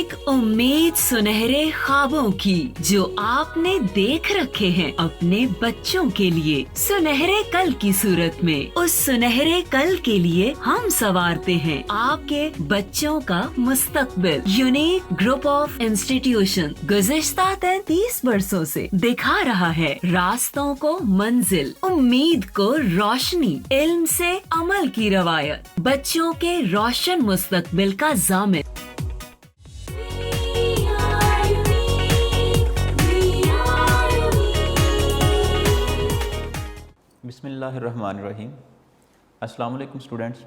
एक उम्मीद सुनहरे ख्वाबों की जो आपने देख रखे हैं अपने बच्चों के लिए, सुनहरे कल की सूरत में। उस सुनहरे कल के लिए हम संवारते हैं आपके बच्चों का मुस्तकबिल। यूनिक ग्रुप ऑफ इंस्टीट्यूशन गुज़िश्ता 33 वर्षों से दिखा रहा है रास्तों को मंजिल, उम्मीद को रोशनी, इल्म से अमल की रवायत, बच्चों के रोशन मुस्तकबिल का ज़ामिन। बिस्मिल्लाहिर्रहमानिर्रहीम। अस्सलाम वालेकुम स्टूडेंट्स,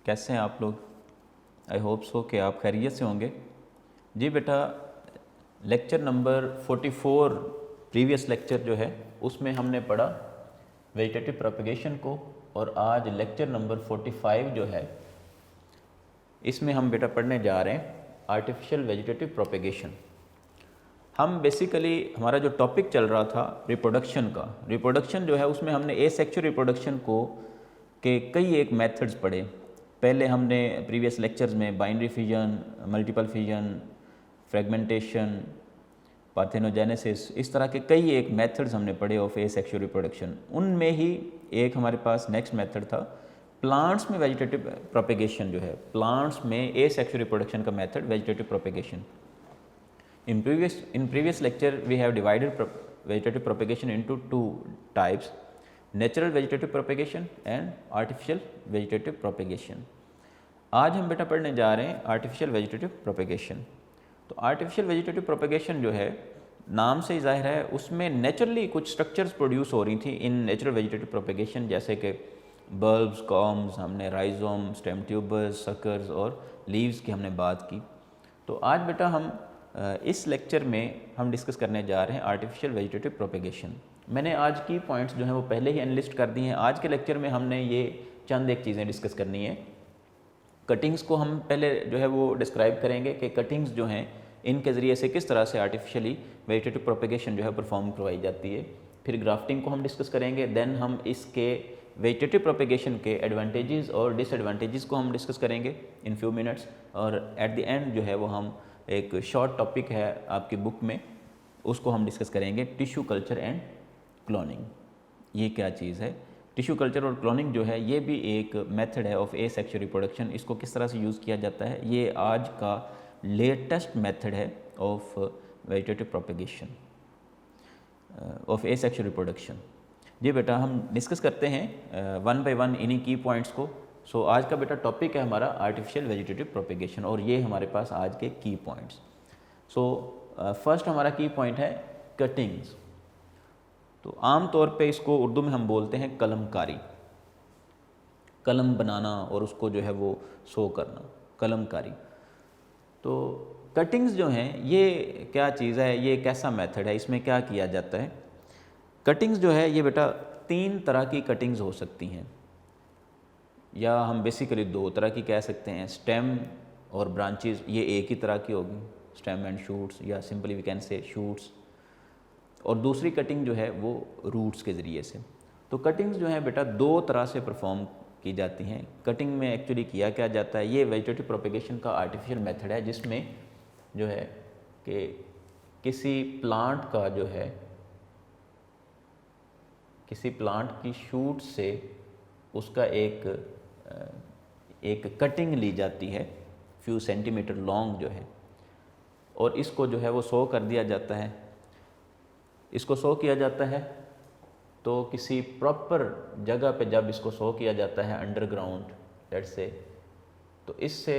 कैसे हैं आप लोग? आई होप सो कि आप खैरियत से होंगे। जी बेटा, लेक्चर नंबर 44 प्रीवियस लेक्चर जो है उसमें हमने पढ़ा वेजिटेटिव प्रोपेगेशन को, और आज लेक्चर नंबर 45 जो है इसमें हम बेटा पढ़ने जा रहे हैं आर्टिफिशियल वेजिटेटिव प्रोपेगेशन। हम बेसिकली हमारा जो टॉपिक चल रहा था रिप्रोडक्शन का, रिप्रोडक्शन जो है उसमें हमने एसेक्सुअल रिप्रोडक्शन को के कई एक मेथड्स पढ़े। पहले हमने प्रीवियस लेक्चर्स में binary fission, multiple fission, fragmentation, parthenogenesis, इस तरह के कई एक मेथड्स हमने पढ़े ऑफ एसेक्सुअल रिप्रोडक्शन। उनमें ही एक हमारे पास नेक्स्ट मेथड था प्लांट्स में वेजिटेटिव प्रोपेगेशन, जो है प्लांट्स में एसेक्सुअल रिप्रोडक्शन का method vegetative propagation. In previous lecture we have divided vegetative propagation into two types: natural vegetative propagation and artificial vegetative propagation. आज हम बेटा पढ़ने जा रहे हैं artificial vegetative propagation। तो artificial vegetative propagation जो है नाम से ही जाहिर है उसमें नेचुरली कुछ स्ट्रक्चर्स प्रोड्यूस हो रही थी इन नेचुरल वेजिटेटिव प्रोपेगेशन, जैसे कि बल्ब्स, कॉम्स, हमने राइजोम, स्टेम ट्यूबर्स, सकर्स और लीव्स की हमने बात की। तो आज बेटा हम इस लेक्चर में हम डिस्कस करने जा रहे हैं आर्टिफिशियल वेजिटेटिव प्रोपेगेशन। मैंने आज की पॉइंट्स जो हैं वो पहले ही एनलिस्ट कर दी हैं। आज के लेक्चर में हमने ये चंद एक चीज़ें डिस्कस करनी है। कटिंग्स को हम पहले जो है वो डिस्क्राइब करेंगे कि कटिंग्स जो हैं इनके ज़रिए से किस तरह से आर्टिफिशियली वेजिटेटिव प्रोपेगेशन जो है परफॉर्म करवाई जाती है। फिर ग्राफ्टिंग को हम डिस्कस करेंगे। देन हम इसके वेजिटेटिव प्रोपेगेशन के एडवांटेजेस और डिसएडवांटेजेस को हम डिस्कस करेंगे इन फ्यू मिनट्स। और एट द एंड जो है वो हम एक शॉर्ट टॉपिक है आपकी बुक में, उसको हम डिस्कस करेंगे टिश्यू कल्चर एंड क्लोनिंग। ये क्या चीज़ है? टिश्यू कल्चर और क्लोनिंग जो है ये भी एक मेथड है ऑफ एसेक्सुअल रिप्रोडक्शन। इसको किस तरह से यूज़ किया जाता है, ये आज का लेटेस्ट मेथड है of vegetative propagation of asexual reproduction. जी बेटा, हम डिस्कस करते हैं वन बाय वन इन्हीं की पॉइंट्स को। सो आज का बेटा टॉपिक है हमारा आर्टिफिशियल वेजिटेटिव प्रोपेगेशन, और ये हमारे पास आज के की पॉइंट्स। सो फर्स्ट हमारा की पॉइंट है कटिंग्स। तो आम तौर पे इसको उर्दू में हम बोलते हैं कलमकारी, कलम बनाना और उसको जो है वो शो करना, कलमकारी। तो कटिंग्स जो हैं ये क्या चीज़ है, ये कैसा मेथड है, इसमें क्या किया जाता है? कटिंग्स जो है ये बेटा तीन तरह की कटिंग्स हो सकती हैं, या हम बेसिकली दो तरह की कह सकते हैं। स्टेम और ब्रांचेस, ये एक ही तरह की होगी, स्टेम एंड शूट्स, या simply we can say shoots. और दूसरी कटिंग जो है वो रूट्स के ज़रिए से। तो कटिंग्स जो है बेटा दो तरह से परफॉर्म की जाती हैं। कटिंग में एक्चुअली किया क्या जाता है, ये वेजिटेटिव प्रोपेगेशन का आर्टिफिशियल मेथड है, जिसमें जो है कि किसी प्लांट का जो है, किसी प्लांट की शूट से उसका एक कटिंग ली जाती है फ्यू सेंटीमीटर लॉन्ग जो है, और इसको जो है वो सो कर दिया जाता है। इसको सो किया जाता है तो किसी प्रॉपर जगह पे जब इसको सो किया जाता है अंडरग्राउंड लेट्स से, तो इससे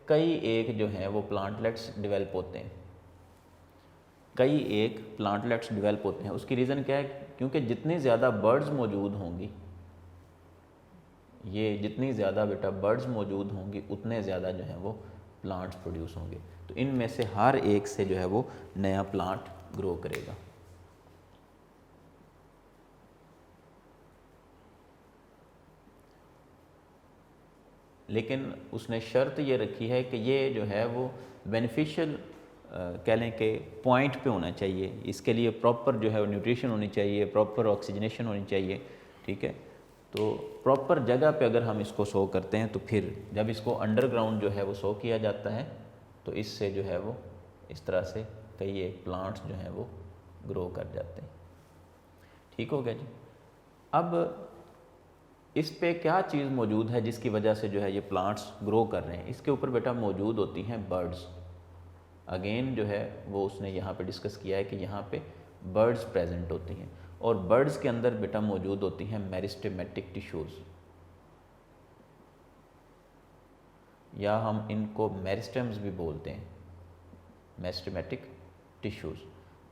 कई एक जो हैं वो प्लांटलेट्स डेवलप होते हैं, कई एक प्लांटलेट्स डेवलप होते हैं। उसकी रीज़न क्या है? क्योंकि जितनी ज़्यादा बर्ड्स मौजूद होंगी, ये जितनी ज़्यादा बेटा बर्ड्स मौजूद होंगी उतने ज़्यादा जो है वो प्लांट्स प्रोड्यूस होंगे। तो इनमें से हर एक से जो है वो नया प्लांट ग्रो करेगा। लेकिन उसने शर्त ये रखी है कि ये जो है वो बेनिफिशियल कह लें कि पॉइंट पे होना चाहिए। इसके लिए प्रॉपर जो है न्यूट्रिशन होनी चाहिए, प्रॉपर ऑक्सीजनेशन होनी चाहिए, ठीक है। तो प्रॉपर जगह पे अगर हम इसको शो करते हैं तो फिर जब इसको अंडरग्राउंड जो है वो शो किया जाता है तो इससे जो है वो इस तरह से कई एक प्लांट्स जो हैं वो ग्रो कर जाते हैं। ठीक हो गया जी। अब इस पे क्या चीज़ मौजूद है जिसकी वजह से जो है ये प्लांट्स ग्रो कर रहे हैं? इसके ऊपर बेटा मौजूद होती हैं बर्ड्स। अगेन जो है वो उसने यहाँ पे डिस्कस किया है कि यहाँ पे बर्ड्स प्रेजेंट होती हैं और बर्ड्स के अंदर बेटा मौजूद होती हैं मेरिस्टेमेटिक टिश्यूज़, या हम इनको मेरिस्टेम्स भी बोलते हैं, मेरिस्टेमेटिक टिश्यूज़।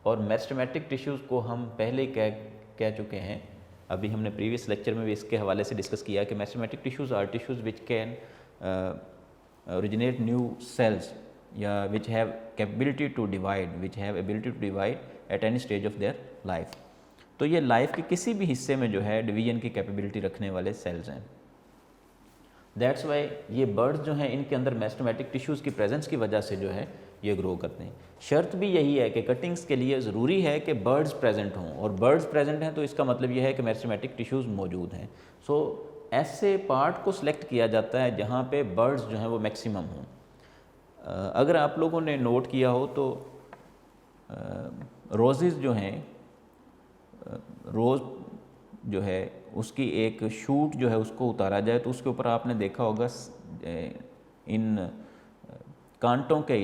और मेरिस्टेमेटिक टिश्यूज़ को हम पहले कह चुके हैं, अभी हमने प्रीवियस लेक्चर में भी इसके हवाले से डिस्कस किया कि meristematic tissues are tissues which can originate new cells या which have capability to divide, which have ability to divide at any stage of their life. तो ये लाइफ के किसी भी हिस्से में जो है डिवीजन की कैपेबिलिटी रखने वाले सेल्स हैं। दैट्स वाई ये बर्ड्स जो हैं इनके अंदर मेरिस्टेमेटिक टिश्यूज़ की प्रेजेंस की वजह से जो है ये ग्रो करते हैं। शर्त भी यही है कि कटिंग्स के लिए ज़रूरी है कि बर्ड्स प्रेजेंट हों, और बर्ड्स प्रेजेंट हैं तो इसका मतलब ये है कि मेरिस्टेमेटिक टिश्यूज़ मौजूद हैं। सो ऐसे पार्ट को सिलेक्ट किया जाता है जहाँ पे बर्ड्स जो हैं वो मैक्सिमम हों। अगर आप लोगों ने नोट किया हो तो रोज़ेज़ जो हैं, रोज़ जो है उसकी एक शूट जो है उसको उतारा जाए तो उसके ऊपर आपने देखा होगा इन कांटों के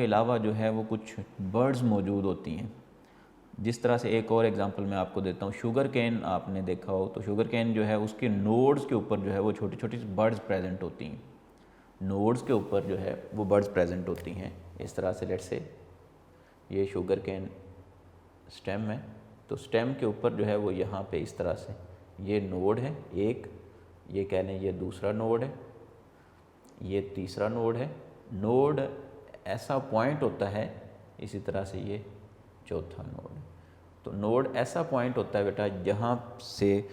अलावा जो है वो कुछ बर्ड्स मौजूद होती हैं। जिस तरह से एक और एग्जांपल मैं आपको देता हूँ, शुगर केन आपने देखा हो तो शुगर केन जो है उसके नोड्स के ऊपर जो है वो छोटी छोटी बर्ड्स प्रेजेंट होती हैं। नोड्स के ऊपर जो है वो बर्ड्स प्रेजेंट होती हैं इस तरह से। लेट्स से ये शुगर केन स्टेम है, तो स्टेम के ऊपर जो है वो यहाँ पे इस तरह से ये नोड है एक, ये कह लें ये दूसरा नोड है, ये तीसरा नोड है। नोड ऐसा पॉइंट होता है, इसी तरह से ये चौथा नोड है। तो नोड ऐसा पॉइंट होता है बेटा जहाँ से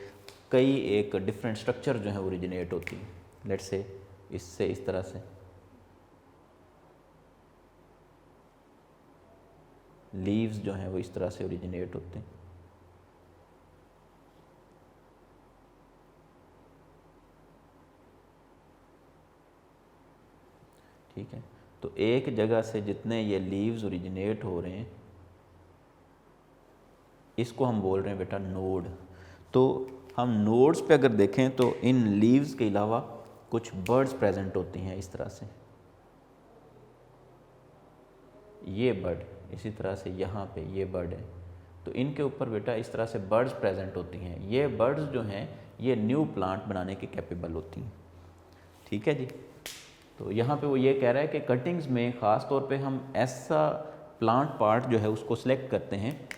कई एक डिफरेंट स्ट्रक्चर जो है ओरिजिनेट होती है। लेट्स से इससे इस तरह से लीव्स जो हैं वो इस तरह से ओरिजिनेट होते हैं। ठीक है, तो एक जगह से जितने ये लीव्स ओरिजिनेट हो रहे हैं इसको हम बोल रहे हैं बेटा नोड। तो हम नोड्स पे अगर देखें तो इन लीव्स के अलावा कुछ बर्ड्स प्रेजेंट होती हैं इस तरह से। ये बर्ड इसी तरह से यहाँ पे ये बर्ड है, तो इनके ऊपर बेटा इस तरह से बर्ड्स प्रेजेंट होती हैं। ये बर्ड्स जो हैं ये न्यू प्लांट बनाने के कैपेबल होती हैं। ठीक है जी। तो यहाँ पे वो ये कह रहा है कि कटिंग्स में ख़ास तौर पे हम ऐसा प्लांट पार्ट जो है उसको सिलेक्ट करते हैं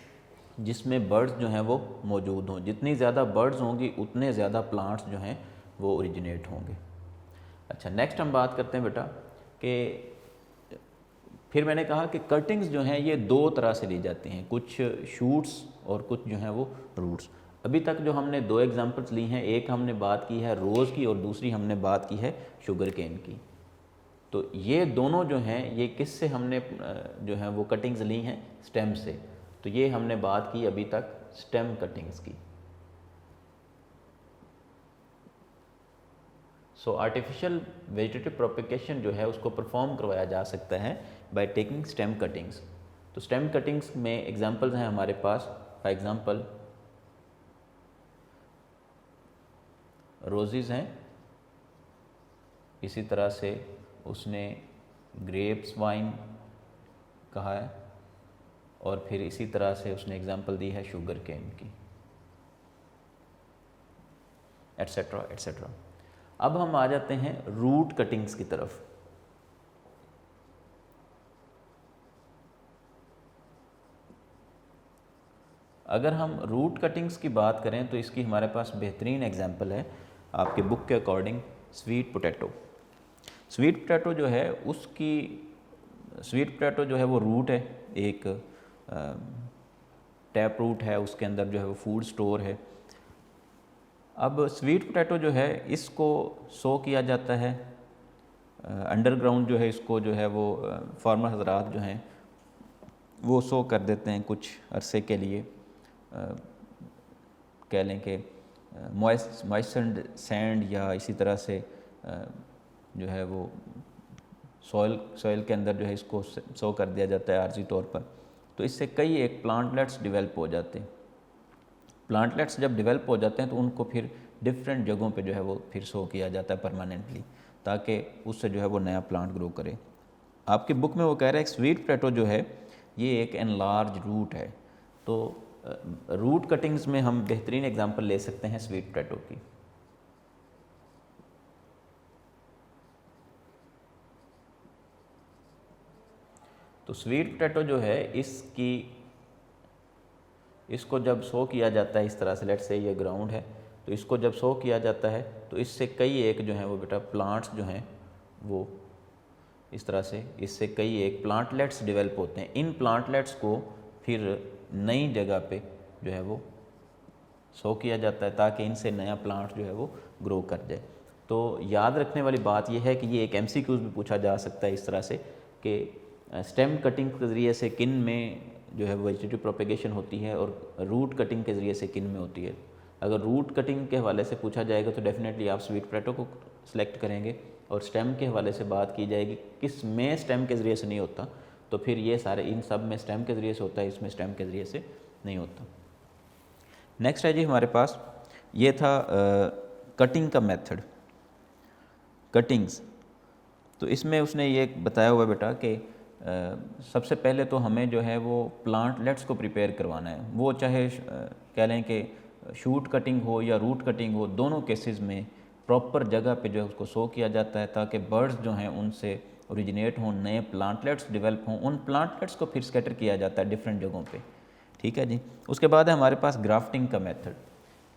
जिसमें बर्ड्स जो हैं वो मौजूद हों। जितनी ज़्यादा बर्ड्स होंगी उतने ज़्यादा प्लांट्स जो हैं वो ओरिजिनेट होंगे। अच्छा, नेक्स्ट हम बात करते हैं बेटा कि फिर मैंने कहा कि कटिंग्स जो हैं ये दो तरह से ली जाती हैं, कुछ शूट्स और कुछ जो हैं वो रूट्स। अभी तक जो हमने दो एग्जांपल्स ली हैं, एक हमने बात की है रोज़ की और दूसरी हमने बात की है शुगर केन की। तो ये दोनों जो हैं ये किससे हमने जो है वो कटिंग्स ली हैं? स्टेम से। तो ये हमने बात की अभी तक स्टेम कटिंग्स की। सो आर्टिफिशियल वेजिटेटिव प्रोपेगेशन जो है उसको परफॉर्म करवाया जा सकता है बाय टेकिंग स्टेम कटिंग्स। तो स्टेम कटिंग्स में एग्जांपल्स हैं हमारे पास। फॉर एग्जांपल रोजेज़ हैं, इसी तरह से उसने ग्रेप्स वाइन कहा है, और फिर इसी तरह से उसने एग्जांपल दी है शुगर केन की, एट्सेट्रा एट्सेट्रा। अब हम आ जाते हैं रूट कटिंग्स की तरफ। अगर हम रूट कटिंग्स की बात करें तो इसकी हमारे पास बेहतरीन एग्जांपल है आपके बुक के according sweet potato. Sweet potato जो है उसकी स्वीट पोटैटो जो है वो रूट है, एक टैप रूट है, उसके अंदर जो है वो फूड स्टोर है। अब स्वीट पोटैटो जो है इसको सो किया जाता है अंडरग्राउंड, जो है इसको जो है वो फार्मर हजरात जो हैं वो सो कर देते हैं कुछ अरसे के लिए, कह लें कि मॉइस्चर्ड सैंड या इसी तरह से जो है वो सॉइल के अंदर जो है इसको सो कर दिया जाता है आर्जी तौर पर, तो इससे कई एक प्लांटलेट्स डेवलप हो जाते हैं। प्लांटलेट्स जब डेवलप हो जाते हैं तो उनको फिर डिफरेंट जगहों पे जो है वो फिर सो किया जाता है परमानेंटली, ताकि उससे जो है वो नया प्लांट ग्रो करे। आपकी बुक में वो कह रहा है स्वीट पोटैटो जो है ये एक एनलार्ज रूट है, तो रूट कटिंग्स में हम बेहतरीन एग्जांपल ले सकते हैं स्वीट पोटैटो की। तो स्वीट पोटैटो जो है इसको जब सो किया जाता है इस तरह से, लेट्स से ये ग्राउंड है, तो इसको जब सो किया जाता है तो इससे कई एक जो है वो बेटा प्लांट्स जो हैं वो इस तरह से इससे कई एक प्लांटलेट्स डेवलप होते हैं। इन प्लांटलेट्स को फिर नई जगह पे जो है वो सो किया जाता है ताकि इनसे नया प्लांट जो है वो ग्रो कर जाए। तो याद रखने वाली बात यह है कि ये एक MCQs भी पूछा जा सकता है इस तरह से कि स्टेम कटिंग के ज़रिए से किन में जो है वेजिटेटिव प्रोपेगेशन होती है और रूट कटिंग के ज़रिए से किन में होती है। अगर रूट कटिंग के हवाले से पूछा जाएगा तो डेफिनेटली आप स्वीट पोटैटो को सिलेक्ट करेंगे, और स्टेम के हवाले से बात की जाएगी किस में स्टेम के ज़रिए से नहीं होता, तो फिर ये सारे इन सब में स्टेम के ज़रिए से होता है, इसमें स्टेम के ज़रिए से नहीं होता। नेक्स्ट है जी हमारे पास, ये था कटिंग का मेथड, कटिंग्स। तो इसमें उसने ये बताया हुआ बेटा कि सबसे पहले तो हमें जो है वो प्लांटलेट्स को प्रिपेयर करवाना है, वो चाहे कह लें कि शूट कटिंग हो या रूट कटिंग हो, दोनों केसेस में प्रॉपर जगह पे जो है उसको सो किया जाता है ताकि बर्ड्स जो हैं उनसे ओरिजिनेट हों, नए प्लांटलेट्स डेवलप हों, उन प्लांटलेट्स को फिर स्कैटर किया जाता है डिफरेंट जगहों पे। ठीक है जी। उसके बाद है हमारे पास ग्राफ्टिंग का मेथड।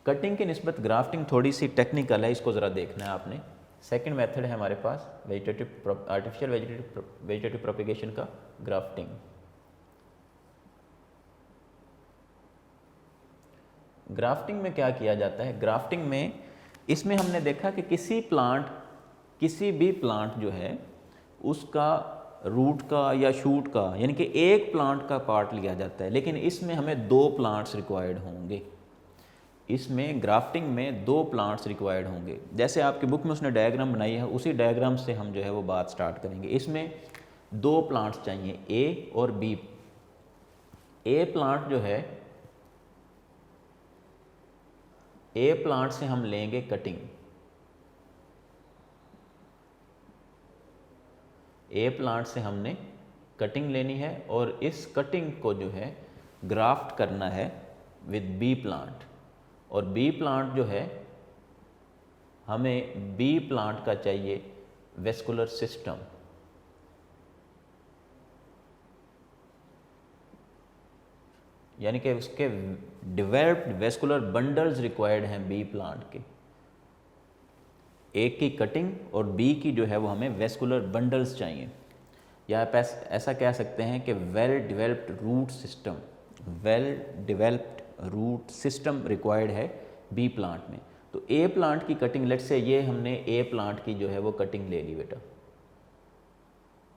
कटिंग की निस्बत ग्राफ्टिंग थोड़ी सी टेक्निकल है, इसको ज़रा देखना है आपने। सेकंड मेथड है हमारे पास आर्टिफिशियल वेजिटेटिव प्रोपेगेशन का ग्राफ्टिंग। ग्राफ्टिंग में क्या किया जाता है, ग्राफ्टिंग में इसमें हमने देखा कि किसी भी प्लांट जो है उसका रूट का या शूट का यानी कि एक प्लांट का पार्ट लिया जाता है, लेकिन इसमें हमें 2 प्लांट्स रिक्वायर्ड होंगे। इसमें ग्राफ्टिंग में 2 प्लांट्स रिक्वायर्ड होंगे। जैसे आपकी बुक में उसने डायग्राम बनाई है, उसी डायग्राम से हम जो है वो बात स्टार्ट करेंगे। इसमें 2 प्लांट्स चाहिए, ए और बी। ए प्लांट जो है, ए प्लांट से हम लेंगे कटिंग, ए प्लांट से हमने कटिंग लेनी है और इस कटिंग को जो है ग्राफ्ट करना है विद बी प्लांट। और बी प्लांट जो है हमें बी प्लांट का चाहिए वेस्कुलर सिस्टम, यानी कि उसके डेवलप्ड वेस्कुलर बंडल्स रिक्वायर्ड हैं बी प्लांट के। एक की कटिंग और बी की जो है वो हमें वेस्कुलर बंडल्स चाहिए, या आप ऐसा कह सकते हैं कि well developed root system required है बी प्लांट में। तो ए प्लांट की कटिंग, लेट्स से ये हमने ए प्लांट की जो है वो कटिंग ले ली बेटा,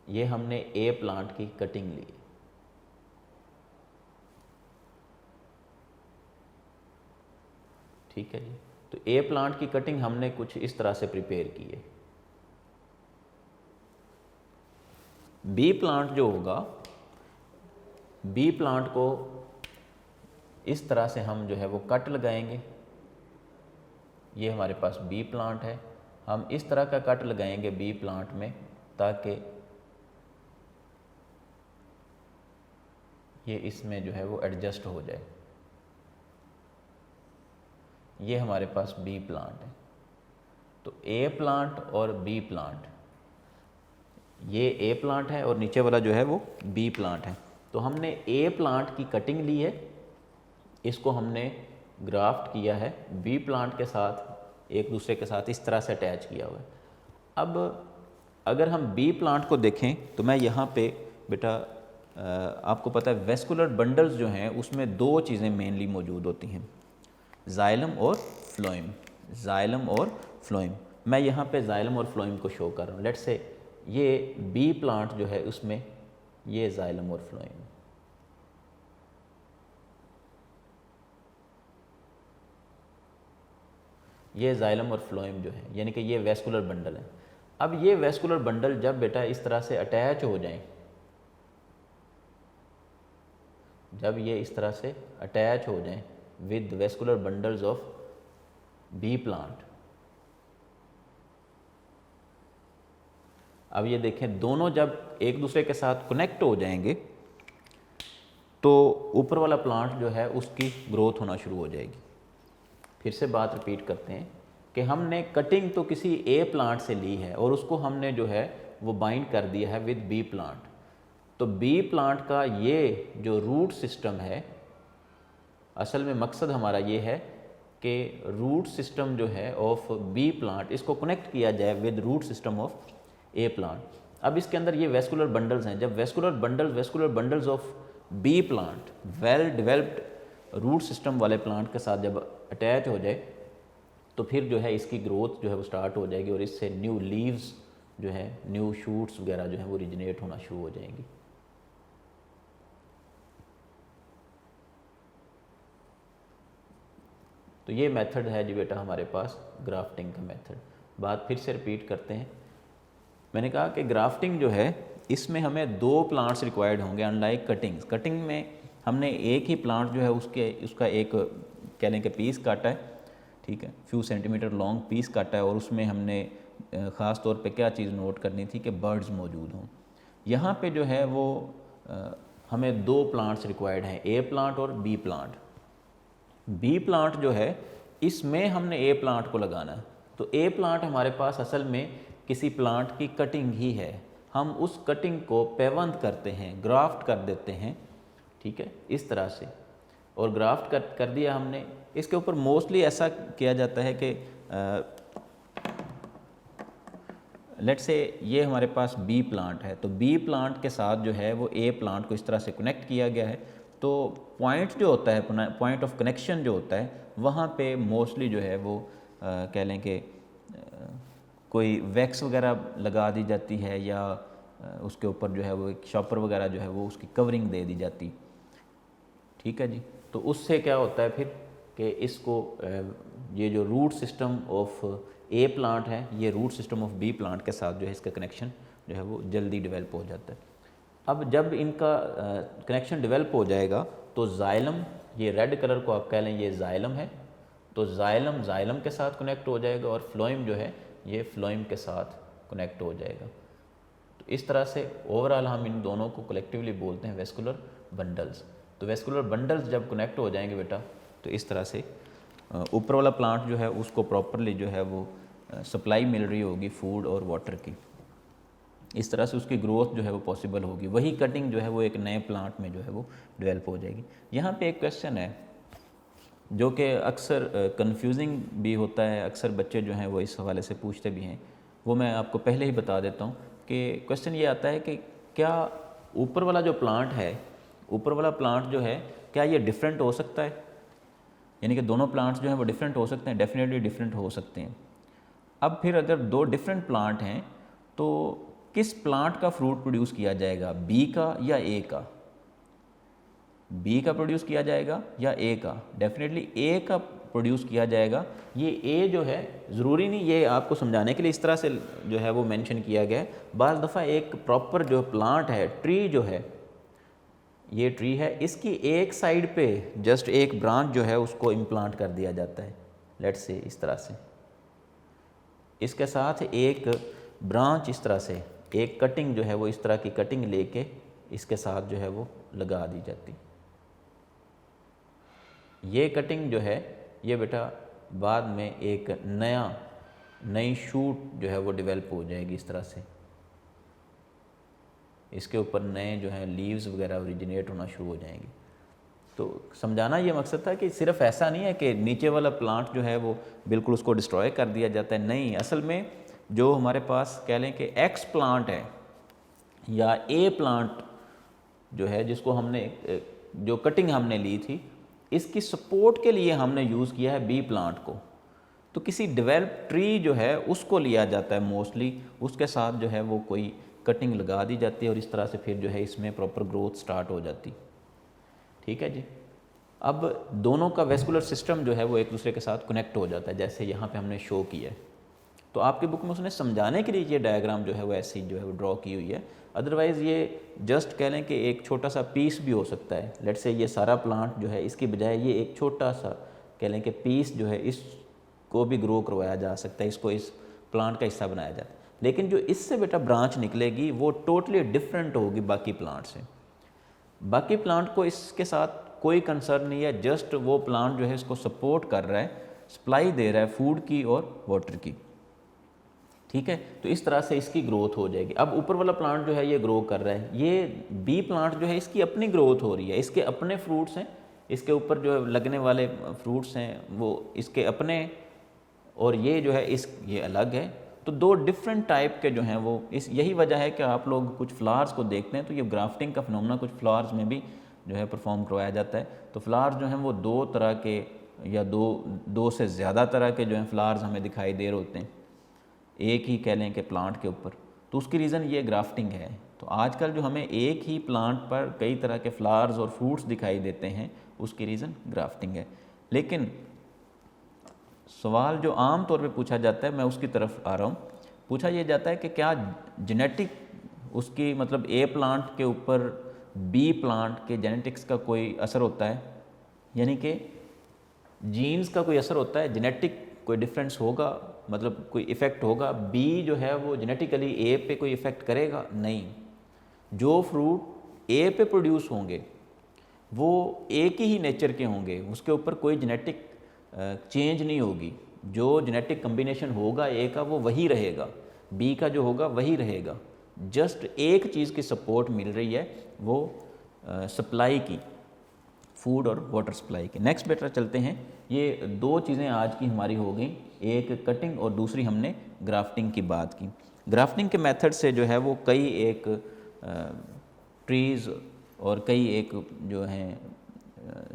ये हमने ए प्लांट की कटिंग ली। ठीक है जी। तो ए प्लांट की कटिंग हमने कुछ इस तरह से प्रिपेयर की है। बी प्लांट जो होगा, बी प्लांट को इस तरह से हम जो है वो कट लगाएंगे। ये हमारे पास बी प्लांट है, हम इस तरह का कट लगाएंगे बी प्लांट में ताकि ये इसमें जो है वो एडजस्ट हो जाए। ये हमारे पास बी प्लांट है। तो ए प्लांट और बी प्लांट, ये ए प्लांट है और नीचे वाला जो है वो बी प्लांट है। तो हमने ए प्लांट की कटिंग ली है, इसको हमने ग्राफ्ट किया है बी प्लांट के साथ, एक दूसरे के साथ इस तरह से अटैच किया हुआ है। अब अगर हम बी प्लांट को देखें तो मैं यहाँ पे बेटा आपको पता है वेस्कुलर बंडल्स जो हैं उसमें 2 चीज़ें मेनली मौजूद होती हैं, जाइलम और फ्लोएम। जाइलम और फ्लोएम, मैं यहाँ पे जाइलम और फ्लोएम को शो कर रहा हूँ। लेट्स से ये बी प्लांट जो है उसमें ये जाइलम और फ्लोएम, ये जाइलम और फ्लोएम जो है, यानी कि ये वेस्कुलर बंडल है। अब ये वेस्कुलर बंडल जब बेटा इस तरह से अटैच हो जाएं, जब ये इस तरह से अटैच हो जाएं with vascular bundles of B plant, अब ये देखें दोनों जब एक दूसरे के साथ कनेक्ट हो जाएंगे तो ऊपर वाला प्लांट जो है उसकी ग्रोथ होना शुरू हो जाएगी। फिर से बात रिपीट करते हैं कि हमने कटिंग तो किसी ए प्लांट से ली है और उसको हमने जो है वो बाइंड कर दिया है विद बी प्लांट। तो बी प्लांट का ये जो रूट सिस्टम है, असल में मकसद हमारा ये है कि रूट सिस्टम जो है ऑफ बी प्लांट, इसको कनेक्ट किया जाए with root system of A plant. अब इसके अंदर ये वेस्कुलर बंडल्स हैं, जब vascular bundles of B plant well developed root system वाले प्लांट के साथ जब अटैच हो जाए तो फिर जो है इसकी ग्रोथ जो है वो स्टार्ट हो जाएगी और इससे न्यू लीव्स जो है, न्यू शूट्स वगैरह जो है वो ओरिजिनेट होना शुरू हो जाएंगी। तो ये मेथड है जी बेटा हमारे पास ग्राफ्टिंग का मेथड। बात फिर से रिपीट करते हैं, मैंने कहा कि ग्राफ्टिंग जो है इसमें हमें 2 प्लांट्स रिक्वायर्ड होंगे अनलाइक कटिंग्स। कटिंग में हमने एक ही प्लांट जो है उसका एक कह लें कि पीस काटा है, ठीक है, फ्यू सेंटीमीटर लॉन्ग पीस काटा है और उसमें हमने ख़ास तौर पे क्या चीज़ नोट करनी थी कि बर्ड्स मौजूद हों। यहाँ पे जो है वो हमें 2 प्लांट्स रिक्वायर्ड हैं, ए प्लांट और बी प्लांट। बी प्लांट जो है इसमें हमने ए प्लांट को लगाना है, तो ए प्लांट हमारे पास असल में किसी प्लांट की कटिंग ही है, हम उस कटिंग को पैवंद करते हैं, ग्राफ्ट कर देते हैं, ठीक है, इस तरह से। और ग्राफ्ट कर दिया हमने, इसके ऊपर मोस्टली ऐसा किया जाता है कि लेट्स से ये हमारे पास बी प्लांट है, तो बी प्लांट के साथ जो है वो ए प्लांट को इस तरह से कनेक्ट किया गया है। तो पॉइंट जो होता है, पॉइंट ऑफ कनेक्शन जो होता है, वहाँ पे मोस्टली जो है वो कह लें कि कोई वैक्स वगैरह लगा दी जाती है या उसके ऊपर जो है वो एक शॉपर वगैरह जो है वो उसकी कवरिंग दे दी जाती, ठीक है जी। तो उससे क्या होता है फिर कि इसको ये जो root system of A plant है, ये root system of B plant के साथ जो है इसका कनेक्शन जो है वो जल्दी डेवलप हो जाता है। अब जब इनका कनेक्शन डेवलप हो जाएगा तो जाइलम, ये रेड कलर को आप कह लें ये जाइलम है, तो जाइलम के साथ कनेक्ट हो जाएगा और फ्लोएम जो है ये फ्लोएम के साथ कनेक्ट हो जाएगा। तो इस तरह से ओवरऑल हम इन दोनों को कलेक्टिवली बोलते हैं वेस्कुलर बंडल्स। तो वेस्कुलर बंडल्स जब कनेक्ट हो जाएंगे बेटा तो इस तरह से ऊपर वाला प्लांट जो है उसको प्रॉपरली जो है वो सप्लाई मिल रही होगी फूड और वाटर की, इस तरह से उसकी ग्रोथ जो है वो पॉसिबल होगी। वही कटिंग जो है वो एक नए प्लांट में जो है वो डेवलप हो जाएगी। यहाँ पे एक क्वेश्चन है जो कि अक्सर कंफ्यूजिंग भी होता है, अक्सर बच्चे जो हैं वो इस हवाले से पूछते भी हैं, वो मैं आपको पहले ही बता देता हूँ कि क्वेश्चन ये आता है कि क्या ऊपर वाला जो प्लांट है, ऊपर वाला प्लांट जो है क्या ये डिफरेंट हो सकता है, यानी कि दोनों प्लांट्स जो हैं वो डिफरेंट हो सकते हैं? डेफिनेटली डिफरेंट हो सकते हैं। अब फिर अगर 2 डिफरेंट प्लांट हैं तो किस प्लांट का फ्रूट प्रोड्यूस किया जाएगा, बी का या ए का? बी का प्रोड्यूस किया जाएगा या ए का? डेफिनेटली ए का प्रोड्यूस किया जाएगा। ये ए जो है ज़रूरी नहीं, ये आपको समझाने के लिए इस तरह से जो है वो मेंशन किया गया है। बाज़ दफ़ा एक प्रॉपर जो प्लांट है, ट्री जो है, ये ट्री है, इसकी एक साइड पे जस्ट एक ब्रांच जो है उसको इम्प्लांट कर दिया जाता है, लेट्स से इस तरह से, इसके साथ एक ब्रांच इस तरह से, एक कटिंग जो है वो इस तरह की कटिंग लेके इसके साथ जो है वो लगा दी जाती। ये कटिंग जो है ये बेटा बाद में एक नई शूट जो है वो डेवलप हो जाएगी इस तरह से, इसके ऊपर नए जो है लीव्स वगैरह ओरिजिनेट होना शुरू हो जाएंगे। तो समझाना ये मकसद था कि सिर्फ ऐसा नहीं है कि नीचे वाला प्लांट जो है वो बिल्कुल उसको डिस्ट्रॉय कर दिया जाता है, नहीं, असल में जो हमारे पास कह लें कि एक्स प्लांट है या ए प्लांट जो है जिसको हमने जो कटिंग हमने ली थी, इसकी सपोर्ट के लिए हमने यूज़ किया है बी प्लांट को। तो किसी डेवलप ट्री जो है उसको लिया जाता है मोस्टली, उसके साथ जो है वो कोई कटिंग लगा दी जाती है और इस तरह से फिर जो है इसमें प्रॉपर ग्रोथ स्टार्ट हो जाती। ठीक है जी। अब दोनों का वेस्कुलर सिस्टम जो है वो एक दूसरे के साथ कनेक्ट हो जाता है, जैसे यहाँ पे हमने शो किया है। तो आपकी बुक में उसने समझाने के लिए ये डायग्राम जो है वो ऐसी जो है वो ड्रॉ की हुई है। अदरवाइज़ ये जस्ट कह लें कि एक छोटा सा पीस भी हो सकता है। लेट्स से ये सारा प्लांट जो है, इसकी बजाय ये एक छोटा सा कह लें कि पीस जो है इसको भी ग्रो करवाया जा सकता है, इसको इस प्लांट का हिस्सा बनाया जाता है। लेकिन जो इससे बेटा ब्रांच निकलेगी वो टोटली डिफरेंट होगी बाकी प्लांट से। बाकी प्लांट को इसके साथ कोई कंसर्न नहीं है, जस्ट वो प्लांट जो है इसको सपोर्ट कर रहा है, सप्लाई दे रहा है फूड की और वाटर की, ठीक है। तो इस तरह से इसकी ग्रोथ हो जाएगी। अब ऊपर वाला प्लांट जो है ये ग्रो कर रहा है, ये बी प्लांट जो है इसकी अपनी ग्रोथ हो रही है, इसके अपने फ्रूट्स हैं, इसके ऊपर जो लगने वाले फ्रूट्स हैं वो इसके अपने, और ये जो है ये अलग है। तो दो डिफरेंट टाइप के जो हैं वो यही वजह है कि आप लोग कुछ फ्लावर्स को देखते हैं तो ये ग्राफ्टिंग का फिनोमेना कुछ फ्लावर्स में भी जो है परफॉर्म करवाया जाता है। तो फ्लावर्स जो हैं वो दो तरह के या दो से ज़्यादा तरह के जो हैं फ्लावर्स हमें दिखाई दे रहे होते हैं एक ही कह लें कि प्लांट के ऊपर। तो उसकी रीज़न ये ग्राफ्टिंग है। तो आजकल जो हमें एक ही प्लांट पर कई तरह के फ्लावर्स और फ्रूट्स दिखाई देते हैं उसकी रीज़न ग्राफ्टिंग है। लेकिन सवाल जो आम तौर पे पूछा जाता है, मैं उसकी तरफ आ रहा हूँ, पूछा ये जाता है कि क्या जेनेटिक उसकी मतलब ए प्लांट के ऊपर बी प्लांट के जेनेटिक्स का कोई असर होता है, यानी कि जीन्स का कोई असर होता है, जेनेटिक कोई डिफरेंस होगा, मतलब कोई इफ़ेक्ट होगा, बी जो है वो जेनेटिकली ए पे कोई इफ़ेक्ट करेगा? नहीं। जो फ्रूट ए पे प्रोड्यूस होंगे वो एक ही नेचर के होंगे, उसके ऊपर कोई जेनेटिक चेंज नहीं होगी। जो जेनेटिक कम्बिनेशन होगा ए का वो वही रहेगा, बी का जो होगा वही रहेगा। जस्ट एक चीज़ की सपोर्ट मिल रही है, वो सप्लाई की, फूड और वाटर सप्लाई की। नेक्स्ट बेटा चलते हैं, ये दो चीज़ें आज की हमारी हो गई, एक कटिंग और दूसरी हमने ग्राफ्टिंग की बात की। ग्राफ्टिंग के मेथड से जो है वो कई एक ट्रीज़ और कई एक जो हैं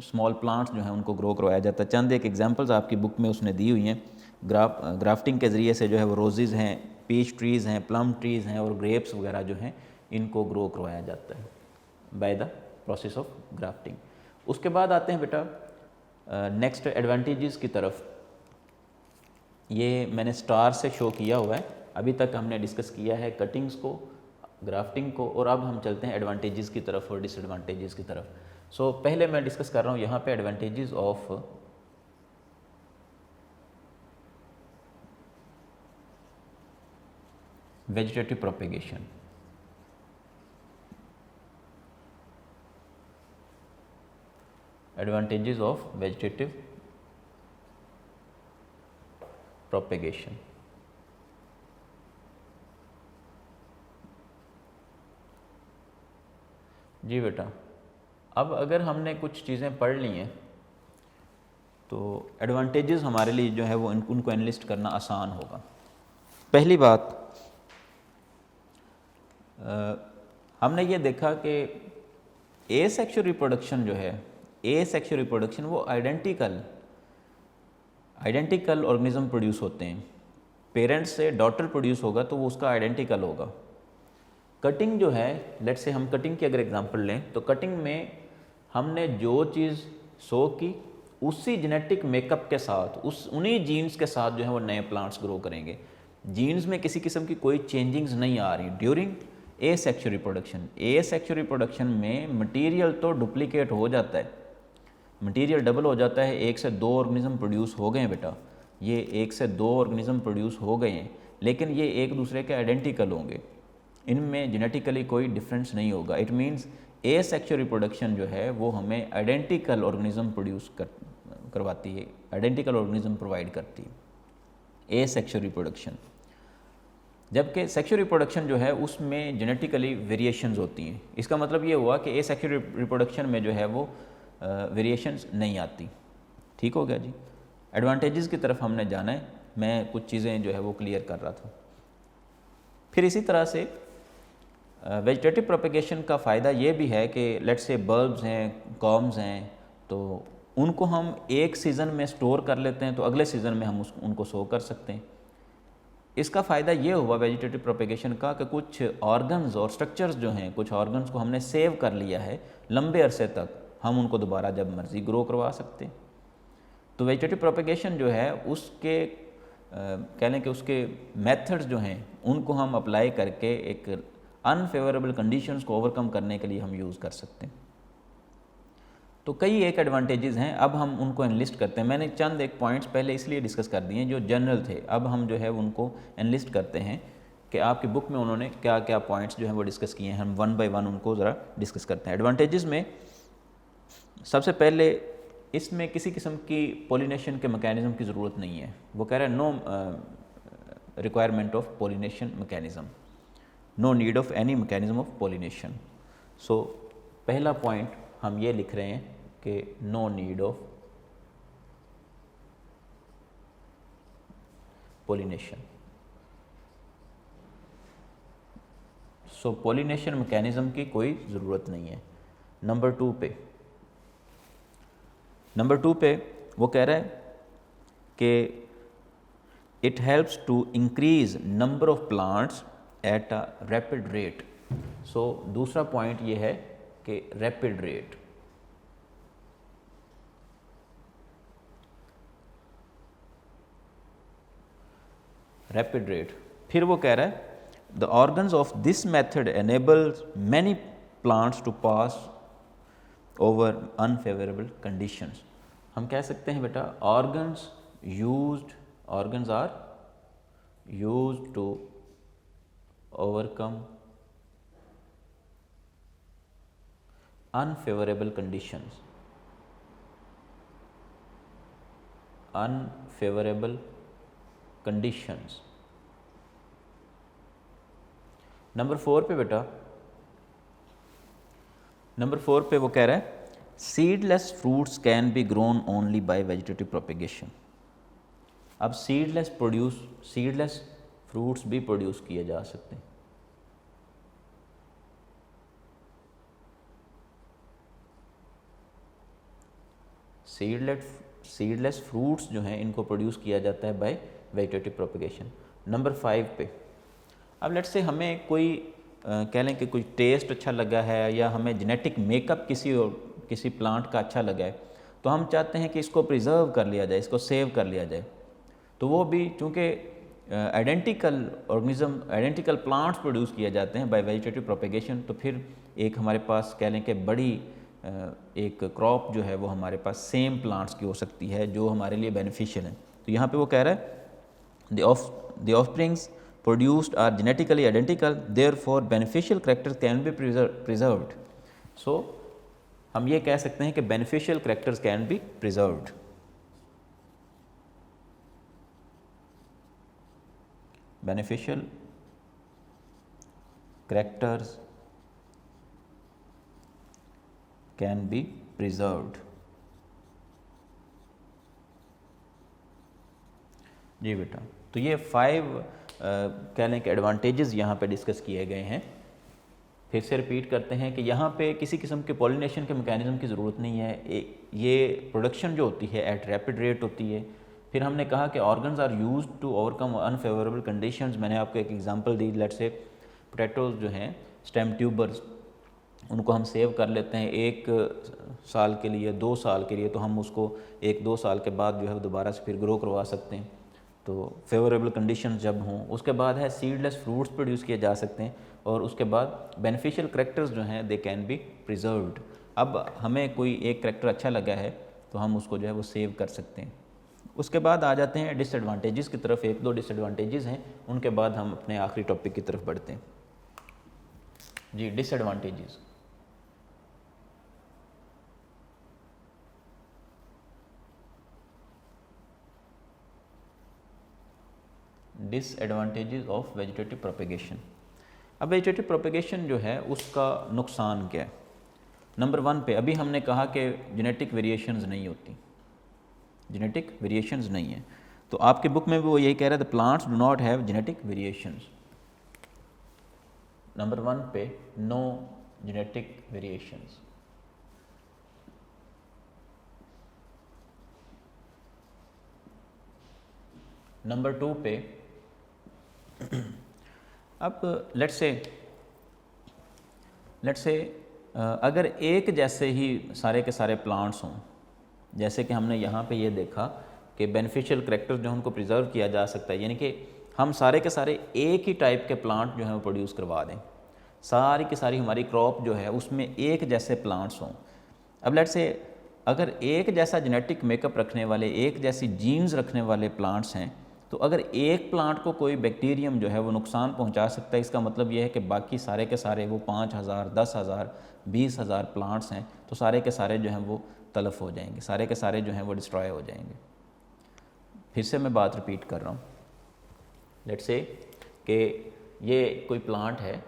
स्मॉल प्लांट्स जो हैं उनको ग्रो करवाया जाता है। चंद एक एग्जांपल्स आपकी बुक में उसने दी हुई हैं। ग्राफ्टिंग के ज़रिए से जो है वो रोज़ेज़ हैं, पीच ट्रीज़ हैं, प्लम ट्रीज़ हैं और ग्रेप्स वगैरह जो हैं इनको ग्रो करवाया जाता है by the process of grafting. उसके बाद आते हैं बेटा नेक्स्ट एडवांटेजेस की तरफ। ये मैंने स्टार से शो किया हुआ है। अभी तक हमने डिस्कस किया है कटिंग्स को, ग्राफ्टिंग को, और अब हम चलते हैं एडवांटेजेस की तरफ और डिसएडवांटेजेस की तरफ। सो पहले मैं डिस्कस कर रहा हूँ यहाँ पे advantages of vegetative propagation. Advantages of vegetative propagation. जी बेटा, अब अगर हमने कुछ चीज़ें पढ़ ली हैं तो एडवांटेजेस हमारे लिए जो है वो उनको एनालिस्ट करना आसान होगा। पहली बात हमने ये देखा कि एसेक्सुअल रिप्रोडक्शन जो है, एसेक्सुअल रिप्रोडक्शन वो आइडेंटिकल ऑर्गेनिज्म प्रोड्यूस होते हैं। पेरेंट्स से डॉटर प्रोड्यूस होगा तो वो उसका आइडेंटिकल होगा। कटिंग जो है, लेट्स से हम कटिंग की अगर एग्जांपल लें तो कटिंग में हमने जो चीज़ सो की उसी जेनेटिक मेकअप के साथ, उन्हीं जीन्स के साथ जो है वो नए प्लांट्स ग्रो करेंगे। जीन्स में किसी किस्म की कोई चेंजिंग्स नहीं आ रही during asexual reproduction. Asexual reproduction में मटेरियल तो डुप्लीकेट हो जाता है, मटेरियल डबल हो जाता है। 1 से 2 ऑर्गेनिज्म प्रोड्यूस हो गए हैं बेटा, ये 1 से 2 ऑर्गेनिज्म प्रोड्यूस हो गए हैं, लेकिन ये एक दूसरे के आइडेंटिकल होंगे, इनमें जेनेटिकली कोई डिफरेंस नहीं होगा। इट मीन्स एसेक्सुअल रिप्रोडक्शन जो है वो हमें आइडेंटिकल ऑर्गेनिज्म प्रोड्यूस करवाती है, आइडेंटिकल ऑर्गेनिज्म प्रोवाइड करती है एसेक्सुअल रिप्रोडक्शन। जबकि सेक्सुअल रिप्रोडक्शन जो है उसमें जेनेटिकली वेरिएशंस होती हैं। इसका मतलब ये हुआ कि एसेक्सुअल रिप्रोडक्शन में जो है वो वेरिएशंस नहीं आती। ठीक हो गया जी। एडवांटेजेस की तरफ हमने जाना है, मैं कुछ चीज़ें जो है वो क्लियर कर रहा था। फिर इसी तरह से वेजिटेटिव प्रोपेगेशन का फ़ायदा ये भी है कि लेट्स से बल्ब्स हैं, कॉम्स हैं, तो उनको हम एक सीज़न में स्टोर कर लेते हैं तो अगले सीज़न में हम उनको सो कर सकते हैं। इसका फ़ायदा ये हुआ वेजिटेटिव प्रोपेगेशन का कि कुछ ऑर्गन्स और स्ट्रक्चर्स जो हैं, कुछ ऑर्गन्स को हमने सेव कर लिया है लंबे अरसे तक, हम उनको दोबारा जब मर्ज़ी ग्रो करवा सकते हैं। तो वेजिटेटिव प्रोपेगेशन जो है उसके कह लें कि उसके मेथड्स जो हैं उनको हम अप्लाई करके एक अनफेवरेबल कंडीशंस को ओवरकम करने के लिए हम यूज़ कर सकते हैं। तो कई एक एडवांटेजेस हैं, अब हम उनको एनलिस्ट करते हैं। मैंने चंद एक पॉइंट्स पहले इसलिए डिस्कस कर दिए जो जनरल थे, अब हम जो है उनको एनलिस्ट करते हैं कि आपकी बुक में उन्होंने क्या क्या पॉइंट्स जो हैं वो डिस्कस किए हैं, हम वन बाय वन उनको ज़रा डिस्कस करते हैं। एडवांटेजेस में सबसे पहले इसमें किसी किस्म की पोलिनेशन के मैकेनिज़्म की ज़रूरत नहीं है। वो कह रहा है no requirement of pollination mechanism, no need of any mechanism of pollination. So पहला पॉइंट हम ये लिख रहे हैं कि no need of pollination. So pollination mechanism की कोई ज़रूरत नहीं है। नंबर टू पे वो कह रहा है कि it helps to increase number of plants at a rapid rate. So दूसरा पॉइंट ये है कि रैपिड रेट, फिर वो कह रहा है the organs of this method enables many plants to pass over unfavourable conditions. हम कह सकते हैं बेटा organs are used to overcome unfavorable conditions, number 4 पे बेटा, नंबर 4 पे वो कह रहा है seedless fruits can be grown only by vegetative propagation. अब सीडलेस फ्रूट्स भी प्रोड्यूस किए जा सकते हैं। सीडलेस फ्रूट्स जो हैं इनको प्रोड्यूस किया जाता है बाय वेजिटेटिव प्रोपेगेशन। नंबर 5 पे, अब लेट्स से हमें कोई कह लें कि कोई टेस्ट अच्छा लगा है या हमें जेनेटिक मेकअप किसी प्लांट का अच्छा लगा है, तो हम चाहते हैं कि इसको प्रिजर्व कर लिया जाए, इसको सेव कर लिया जाए। तो वो भी चूँकि आइडेंटिकल प्लांट्स प्रोड्यूस किए जाते हैं बाय वेजिटेटिव प्रोपेगेशन, तो फिर एक हमारे पास कह लें कि बड़ी एक क्रॉप जो है वो हमारे पास सेम प्लांट्स की हो सकती है जो हमारे लिए बेनिफिशियल है। तो यहाँ पे वो कह रहा है the offsprings produced are genetically identical, therefore beneficial characters can be preserved. So हम ये कह सकते हैं कि beneficial characters can be preserved. Beneficial characters can be preserved. जी बेटा, तो ये 5 कह लें कि एडवांटेजेस यहाँ पे डिस्कस किए गए हैं। फिर से रिपीट करते हैं कि यहाँ पे किसी किस्म के पॉलिनेशन के मैकेनिज्म की ज़रूरत नहीं है। ये प्रोडक्शन जो होती है एट रैपिड रेट होती है। फिर हमने कहा कि organs are used to overcome unfavourable conditions. मैंने आपको एक एग्जांपल दी, लेट्स से पोटैटोज जो हैं स्टेम ट्यूबर्स, उनको हम सेव कर लेते हैं 1 साल के लिए, 2 साल के लिए, तो हम उसको 1-2 साल के बाद जो है दोबारा से फिर ग्रो करवा सकते हैं। तो फेवरेबल कंडीशन जब हों, उसके बाद है सीडलेस फ्रूट्स प्रोड्यूस किए जा सकते हैं, और उसके बाद बेनिफिशियल करैक्टर्स जो हैं दे कैन बी प्रिजर्व्ड। अब हमें कोई एक करैक्टर अच्छा लगा है तो हम उसको जो है वो सेव कर सकते हैं। उसके बाद आ जाते हैं डिसएडवांटेजेस की तरफ। 1-2 डिसएडवांटेजेस हैं, उनके बाद हम अपने आखिरी टॉपिक की तरफ बढ़ते हैं। जी, disadvantages. Disadvantages of vegetative propagation. अब वेजिटेटिव प्रोपेगेशन जो है उसका नुकसान क्या है? नंबर 1 पे अभी हमने कहा कि जेनेटिक वेरिएशंस नहीं होती, जेनेटिक वेरिएशंस नहीं है। तो आपके बुक में भी वो यही कह रहा है, the plants do not have genetic variations. Number 1 पे नो जेनेटिक वेरिएशंस। नंबर 2 पे अब लेट्स से अगर एक जैसे ही सारे के सारे प्लांट्स हों, जैसे कि हमने यहाँ पे ये देखा कि बेनिफिशियल करैक्टर जो उनको प्रिजर्व किया जा सकता है, यानी कि हम सारे के सारे एक ही टाइप के प्लांट जो हैं वो प्रोड्यूस करवा दें, सारी की सारी हमारी क्रॉप जो है उसमें एक जैसे प्लांट्स हों। अब लेट्स से अगर एक जैसा जेनेटिक मेकअप रखने वाले, एक जैसी जीन्स रखने वाले प्लांट्स हैं, तो अगर एक प्लांट को कोई बैक्टीरियम जो है वो नुकसान पहुंचा सकता है, इसका मतलब ये है कि बाकी सारे के सारे वो 5,000, 10,000, 20,000 प्लांट्स हैं तो सारे के सारे जो हैं वो तलफ हो जाएंगे, सारे के सारे जो हैं वो डिस्ट्रॉय हो जाएंगे। फिर से मैं बात रिपीट कर रहा हूँ। लेट्स से कि ये कोई प्लांट है,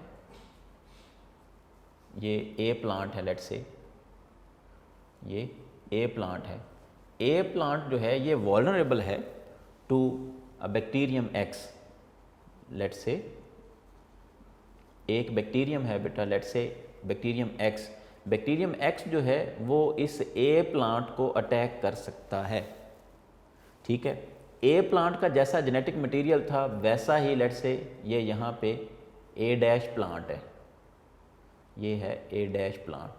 ये ए प्लांट है, लेट्स से ये ए प्लांट है। ए प्लांट जो है ये वल्नरेबल है to a bacterium X. Let's say एक बैक्टीरियम है बेटा, let's say bacterium x. Bacterium x जो है वो इस ए प्लांट को अटैक कर सकता है, ठीक है। ए प्लांट का जैसा जेनेटिक मटेरियल था वैसा ही लेट्स से ये यहाँ पे ए डैश प्लांट है, ये है ए डैश प्लांट।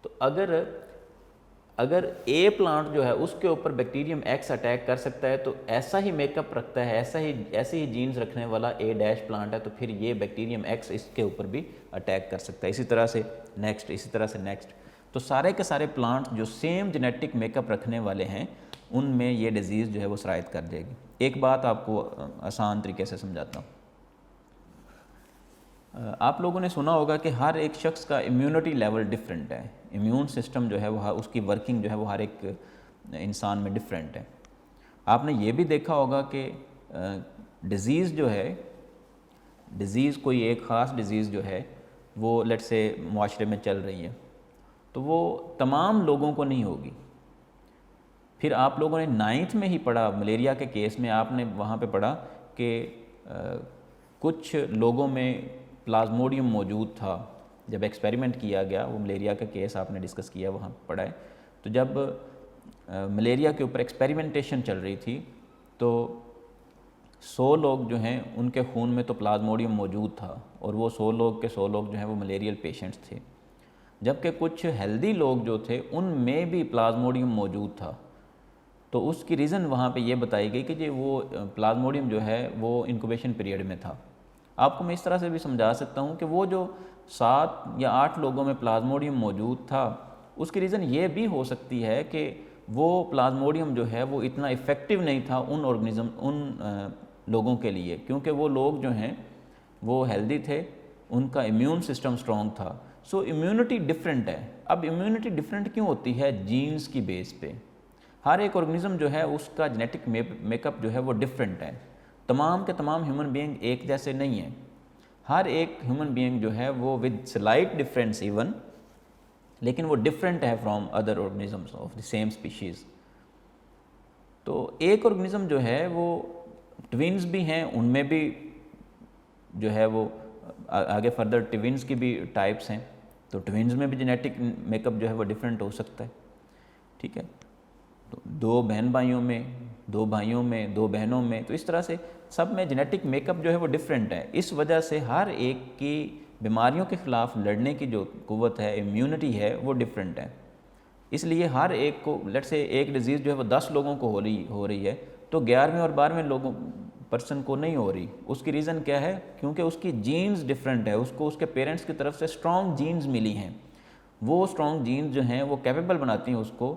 तो अगर ए प्लांट जो है उसके ऊपर बैक्टीरियम एक्स अटैक कर सकता है, तो ऐसा ही मेकअप रखता है, ऐसे ही जीन्स रखने वाला ए डैश प्लांट है, तो फिर ये बैक्टीरियम एक्स इसके ऊपर भी अटैक कर सकता है। इसी तरह से नेक्स्ट, इसी तरह से नेक्स्ट। तो सारे के सारे प्लांट जो सेम जेनेटिक मेकअप रखने वाले हैं उनमें ये डिजीज़ जो है वो सरायत कर देगी। एक बात आपको आसान तरीके से समझाता हूँ। आप लोगों ने सुना होगा कि हर एक शख्स का इम्यूनिटी लेवल डिफरेंट है, इम्यून सिस्टम जो है वो उसकी वर्किंग जो है वो हर एक इंसान में डिफरेंट है। आपने ये भी देखा होगा कि डिज़ीज़ जो है, डिज़ीज़ कोई एक ख़ास डिज़ीज़ जो है वो लेट्स से मुआशरे में चल रही है तो वो तमाम लोगों को नहीं होगी। फिर आप लोगों ने 9th में ही पढ़ा, मलेरिया के केस में आपने वहाँ पे पढ़ा कि कुछ लोगों में प्लाज्मोडियम मौजूद था। जब एक्सपेरिमेंट किया गया, वो मलेरिया का केस आपने डिस्कस किया, वहाँ पढ़ा है। तो जब मलेरिया के ऊपर एक्सपेरिमेंटेशन चल रही थी तो 100 लोग जो हैं उनके खून में तो प्लाज्मोडियम मौजूद था और वो 100 लोग के 100 लोग जो हैं वो मलेरियल पेशेंट्स थे, जबकि कुछ हेल्दी लोग जो थे उनमें भी प्लाज्मोडियम मौजूद था। तो उसकी रीज़न वहाँ पे ये बताई गई कि जी वो प्लाज्मोडियम जो है वो इंक्यूबेशन पीरियड में था। आपको मैं इस तरह से भी समझा सकता हूँ कि वो जो 7 या 8 लोगों में प्लाज्मोडियम मौजूद था, उसकी रीज़न ये भी हो सकती है कि वो प्लाज्मोडियम जो है वो इतना इफ़ेक्टिव नहीं था उन लोगों के लिए, क्योंकि वो लोग जो हैं वो हेल्दी थे, उनका इम्यून सिस्टम स्ट्रॉन्ग था। सो इम्यूनिटी डिफरेंट है। अब इम्यूनिटी डिफरेंट क्यों होती है? जीन्स की बेस पे। हर एक ऑर्गेनिज्म जो है उसका जेनेटिक मेकअप जो है वो डिफरेंट है। तमाम के तमाम ह्यूमन बीइंग एक जैसे नहीं हैं। हर एक ह्यूमन बीइंग जो है वो विद स्लाइट डिफरेंस इवन, लेकिन वो डिफरेंट है from other organisms of the same species. तो एक ऑर्गेनिज्म जो है वो ट्विन्स भी हैं, उनमें भी जो है वो आगे फर्दर ट्विन्स की भी टाइप्स हैं, तो ट्विन्स में भी जेनेटिक मेकअप जो है वो डिफरेंट हो सकता है, ठीक है। तो 2 बहन भाइयों में, 2 भाइयों में, 2 बहनों में, तो इस तरह से सब में जेनेटिक मेकअप जो है वो डिफरेंट है। इस वजह से हर एक की बीमारियों के ख़िलाफ़ लड़ने की जो क़ुव्वत है, इम्यूनिटी है, वो डिफरेंट है। इसलिए हर एक को लेट्स से एक डिज़ीज़ जो है वो 10 लोगों को हो रही है तो 11वें और 12वें लोगों पर्सन को नहीं हो रही। उसकी रीज़न क्या है? क्योंकि उसकी जीन्स डिफरेंट है, उसको उसके पेरेंट्स की तरफ से स्ट्रॉन्ग जीन्स मिली हैं। वो स्ट्रॉन्ग जीन्स जो हैं वो कैपेबल बनाती हैं उसको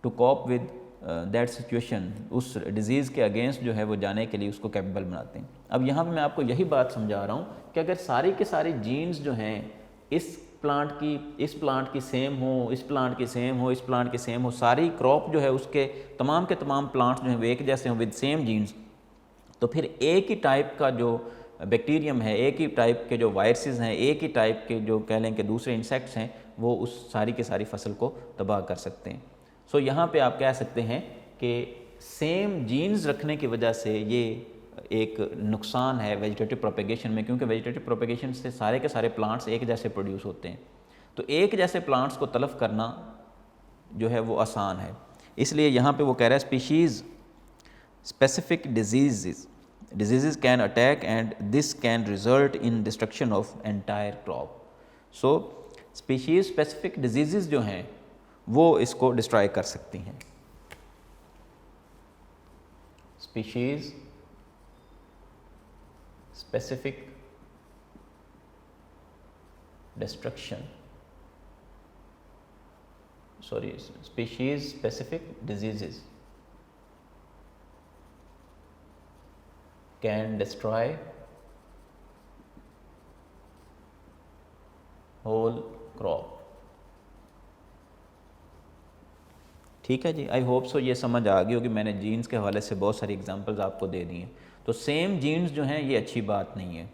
to cope with that situation, उस डिज़ीज़ के अगेंस्ट जो है वो जाने के लिए उसको कैपेबल बनाते हैं। अब यहाँ पे मैं आपको यही बात समझा रहा हूँ कि अगर सारी के सारी जीन्स जो हैं इस प्लांट की सेम हो, इस प्लांट की सेम हो, इस प्लांट की सेम हो, सारी क्रॉप जो है उसके तमाम के तमाम प्लांट्स जो हैं वो एक जैसे हों विद सेम जीन्स, तो फिर एक ही टाइप का जो बैक्टीरियम है, एक ही टाइप के जो वायरसेस हैं, एक ही टाइप के जो कह लें कि दूसरे इंसेक्ट्स हैं, वो उस सारी की सारी फसल को तबाह कर सकते हैं। सो यहाँ पे आप कह सकते हैं कि सेम जीन्स रखने की वजह से ये एक नुकसान है वेजिटेटिव प्रोपेगेशन में, क्योंकि वेजिटेटिव प्रोपेगेशन से सारे के सारे प्लांट्स एक जैसे प्रोड्यूस होते हैं। तो एक जैसे प्लांट्स को तलफ करना जो है वो आसान है। इसलिए यहाँ पे वो कह रहा है species specific diseases can attack and this can result in destruction of entire crop. So species specific disease जो हैं वो इसको डिस्ट्रॉय कर सकती हैं। Species specific destruction, species specific diseases can destroy whole crop। ठीक है जी, आई होप सो ये समझ आ गई होगी। मैंने जीन्स के हवाले से बहुत सारी एग्जांपल्स आपको दे दी हैं। तो सेम जीन्स जो हैं ये अच्छी बात नहीं है।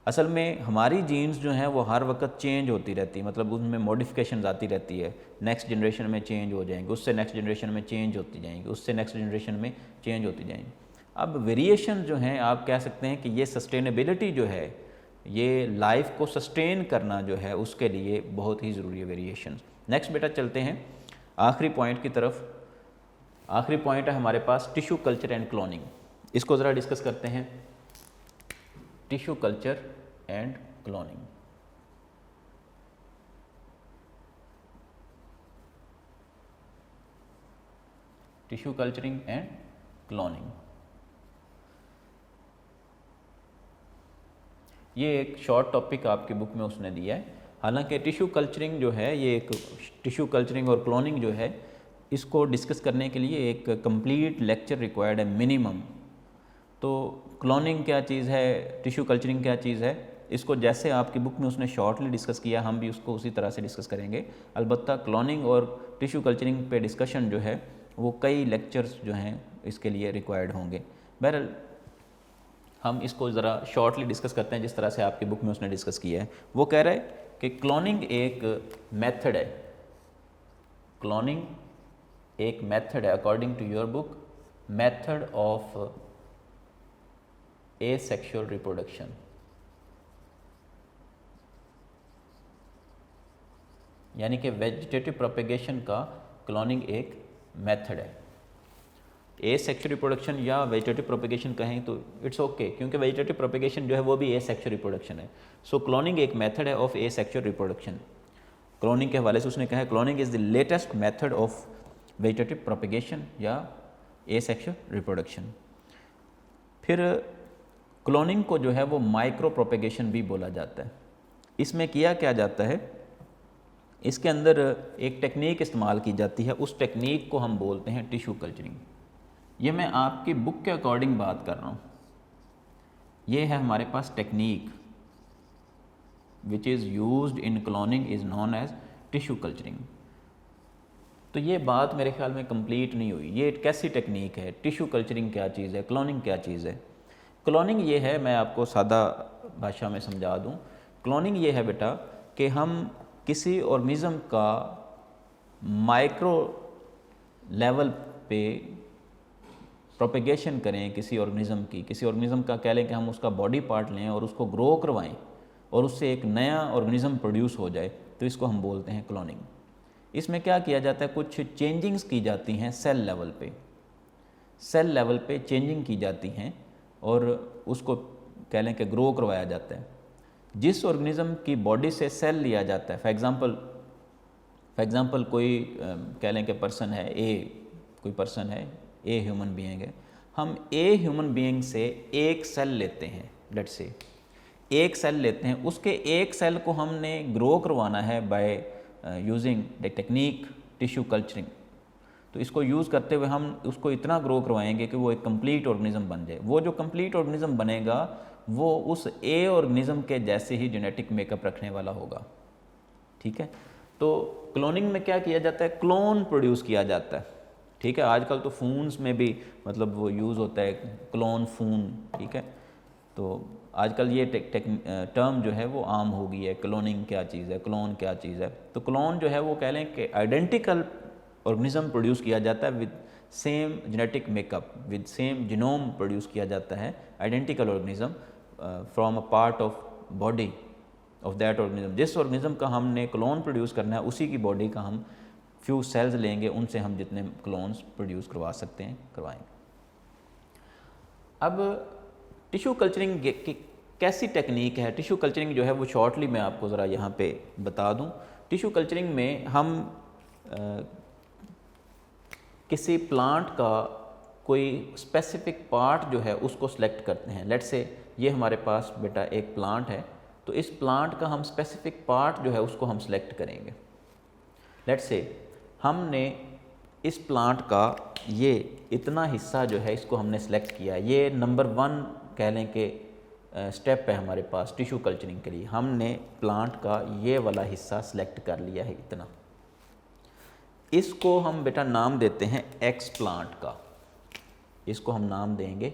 असल में हमारी जीन्स जो हैं वो हर वक्त चेंज होती रहती है, मतलब उनमें मॉडिफिकेशन आती रहती है। नेक्स्ट जनरेशन में चेंज हो जाएंगे, उससे नेक्स्ट जनरेशन में चेंज होती जाएंगी, उससे नेक्स्ट जनरेशन में चेंज होती जाएंगी। अब वेरिएशन जो हैं आप कह सकते हैं कि ये सस्टेनेबिलिटी जो है, ये लाइफ को सस्टेन करना जो है उसके लिए बहुत ही ज़रूरी है वेरिएशन। नेक्स्ट बेटा चलते हैं आखिरी पॉइंट की तरफ। आखिरी पॉइंट है हमारे पास टिश्यू कल्चर एंड क्लोनिंग। इसको ज़रा डिस्कस करते हैं। Tissue culture and cloning. Tissue culturing and cloning, ये एक शॉर्ट टॉपिक आपकी बुक में उसने दिया है। हालांकि टिश्यू कल्चरिंग जो है ये एक टिश्यू कल्चरिंग और क्लोनिंग जो है इसको डिस्कस करने के लिए एक कंप्लीट लेक्चर रिक्वायर्ड है मिनिमम। तो क्लोनिंग क्या चीज़ है, टिश्यू कल्चरिंग क्या चीज़ है, इसको जैसे आपकी बुक में उसने शॉर्टली डिस्कस किया हम भी उसको उसी तरह से डिस्कस करेंगे। अलबत्ता क्लोनिंग और टिश्यू कल्चरिंग पे डिस्कशन जो है वो कई लेक्चर्स जो हैं इसके लिए रिक्वायर्ड होंगे। बहरहाल हम इसको ज़रा शॉर्टली डिस्कस करते हैं जिस तरह से आपकी बुक में उसने डिस्कस किया है। वो कह रहा है कि क्लोनिंग एक मेथड है, क्लोनिंग एक मेथड है according to your book, method of asexual reproduction. यानी कि वेजिटेटिव प्रोपेगेशन का क्लोनिंग एक मेथड है। एसेक्सुअल रिप्रोडक्शन या वेजिटेटिव प्रोपेगेशन कहें तो इट्स ओके, क्योंकि वेजिटेटिव प्रोपेगेशन जो है वो भी एसेक्सुअल रिप्रोडक्शन है। सो क्लोनिंग एक मेथड है ऑफ एसेक्सुअल रिप्रोडक्शन। क्लोनिंग के हवाले से उसने कहा है cloning is the latest method of vegetative propagation या एसेक्सुअल रिप्रोडक्शन। फिर क्लोनिंग को जो है वो माइक्रो प्रोपेगेशन भी बोला जाता है। इसमें किया क्या जाता है, इसके अंदर एक टेक्निक इस्तेमाल की जाती है, उस टेक्निक को हम बोलते हैं टिश्यू कल्चरिंग। ये मैं आपकी बुक के अकॉर्डिंग बात कर रहा हूँ। ये है हमारे पास technique which is used in cloning is known as tissue culturing. तो ये बात मेरे ख्याल में कंप्लीट नहीं हुई। ये कैसी टेक्निक है, टिश्यू कल्चरिंग क्या चीज़ है, क्लोनिंग क्या चीज़ है। क्लोनिंग ये है, मैं आपको सादा भाषा में समझा दूँ। क्लोनिंग ये है बेटा कि हम किसी ऑर्गेनिज्म का माइक्रो लेवल पे प्रोपेगेशन करें, किसी ऑर्गेनिज्म का कह लें कि हम उसका बॉडी पार्ट लें और उसको ग्रो करवाएं और उससे एक नया ऑर्गेनिज्म प्रोड्यूस हो जाए, तो इसको हम बोलते हैं क्लोनिंग। इसमें क्या किया जाता है, कुछ चेंजिंग्स की जाती हैं सेल लेवल पे चेंजिंग की जाती हैं और उसको कह लें कि ग्रो करवाया जाता है। जिस ऑर्गेनिज्म की बॉडी से सेल लिया जाता है, फॉर एग्ज़ाम्पल कोई कह लें कि पर्सन है ए, कोई पर्सन है ए ह्यूमन बीइंग है, हम ए ह्यूमन बीइंग से एक सेल लेते हैं, लेट्स से एक सेल लेते हैं, उसके एक सेल को हमने ग्रो करवाना है by using the technique tissue culturing. तो इसको यूज़ करते हुए हम उसको इतना ग्रो करवाएंगे कि वो एक कंप्लीट ऑर्गेनिज्म बन जाए। वो जो कंप्लीट ऑर्गेनिज्म बनेगा वो उस ए ऑर्गेनिज्म के जैसे ही जेनेटिक मेकअप रखने वाला होगा। ठीक है, तो क्लोनिंग में क्या किया जाता है, क्लोन प्रोड्यूस किया जाता है। ठीक है, आजकल तो फ़ोन्स में भी मतलब वो यूज़ होता है क्लोन फ़ोन। ठीक है, तो आजकल ये टर्म जो है वो आम हो गई है, क्लोनिंग क्या चीज़ है, क्लोन क्या चीज़ है। तो क्लोन जो है वो कह लें कि आइडेंटिकल ऑर्गेनिज्म प्रोड्यूस किया जाता है with same genetic makeup, with same genome produce किया जाता है, identical organism from a part of body of that organism. जिस ऑर्गेनिज्म का हमने क्लोन प्रोड्यूस करना है उसी की बॉडी का हम फ्यू सेल्स लेंगे, उनसे हम जितने क्लोन्स प्रोड्यूस करवा सकते हैं करवाएंगे। अब टिश्यू कल्चरिंग कैसी टेक्निक है टिश्यू कल्चरिंग जो है वो शॉर्टली मैं आपको ज़रा यहाँ पे बता दूँ। टिश्यू कल्चरिंग में हम किसी प्लांट का कोई स्पेसिफिक पार्ट जो है उसको सिलेक्ट करते हैं। लेट्स से ये हमारे पास बेटा एक प्लांट है, तो इस प्लांट का हम स्पेसिफिक पार्ट जो है उसको हम सिलेक्ट करेंगे। लेट्स से हमने इस प्लांट का ये इतना हिस्सा जो है इसको हमने सेलेक्ट किया, ये नंबर 1 कह लें कि स्टेप है हमारे पास टिश्यू कल्चरिंग के लिए। हमने प्लांट का ये वाला हिस्सा सेलेक्ट कर लिया है इतना, इसको हम बेटा नाम देते हैं एक्स प्लांट का, इसको हम नाम देंगे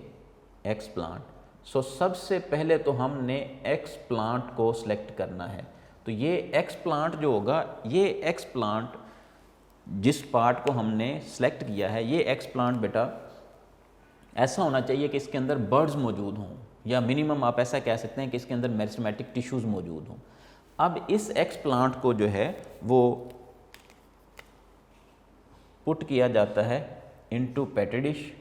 एक्स प्लांट। सो सबसे पहले तो हमने एक्स प्लांट को सिलेक्ट करना है। तो ये एक्स प्लांट जो होगा, ये एक्स प्लांट जिस पार्ट को हमने सेलेक्ट किया है, ये एक्स प्लांट बेटा ऐसा होना चाहिए कि इसके अंदर बर्ड्स मौजूद हों, या मिनिमम आप ऐसा कह सकते हैं कि इसके अंदर मेरिस्टेमेटिक टिश्यूज़ मौजूद हों। अब इस एक्स प्लांट को जो है वो पुट किया जाता है into petri dish.